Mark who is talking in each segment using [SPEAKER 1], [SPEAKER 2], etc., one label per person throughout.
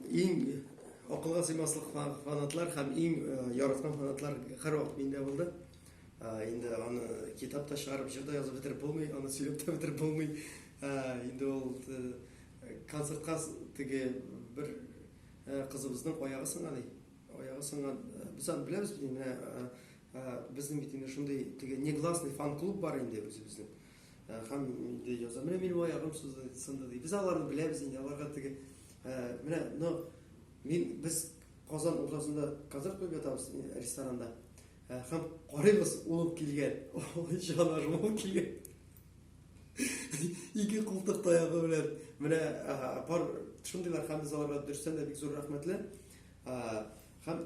[SPEAKER 1] Ең акылга сыймаслык фанатлар һәм ең яраткан фанатлар һәрвакыт миндә булды. Инде аны китапта чыгарып, җырда язып бетереп булмый, аны сөйләп тә бетереп булмый. Инде ул концертка теге бер кызыбызның аягы сынган ди. Аягы сынган. Без аны беләбез бит инде. Безнең бит инде шундый теге негласный фан-клуб бар инде үзебезнең. Һәм инде яза, менә минем аягым сынды ди. Без аларны беләбез инде, аларга теге менә, без Казан уртасында концерт куеп ятабыз ресторанда. Һәм карыйбыз, ул килгән. Ой, җаным, ул килгән. Ике култык таягы белән менә бар шундыйлар һәм без аларга дөрестән дә бик зур рәхмәтле. Һәм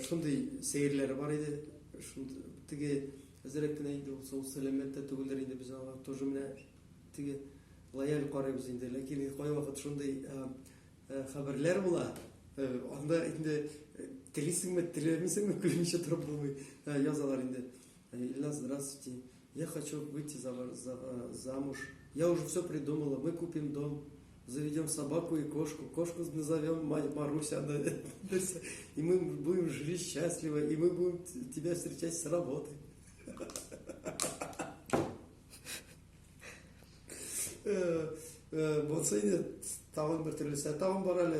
[SPEAKER 1] шундый сәерләре бар иде. Шундый теге әзрәк кенә инде ул сәламәттә түгелдер инде без аларга тоже менә теге лояль карыйбыз инде. Ләкин кайвакыт шундый хәбәрләр була. Анда инде телисеңме, телемисеңме күрмичә торып булмый. Язалар инде. Илья, здравствуйте. Я хочу выйти замуж. Я уже все придумала. Мы купим дом, заведем собаку и кошку. Кошку назовем Маруся. И мы будем жить счастливо. И мы будем тебя встречать с работы. Болса инде тагын бер төрлесе. Тагын бар әле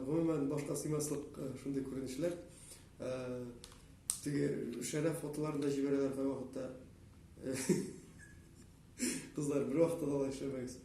[SPEAKER 1] гомумән башка сыймаслык шундый күренешләр. Теге шәрәф фотоларын да җибәрәләр кайвакытта. Кызлар, бер вакытта да алай эшләмәгез.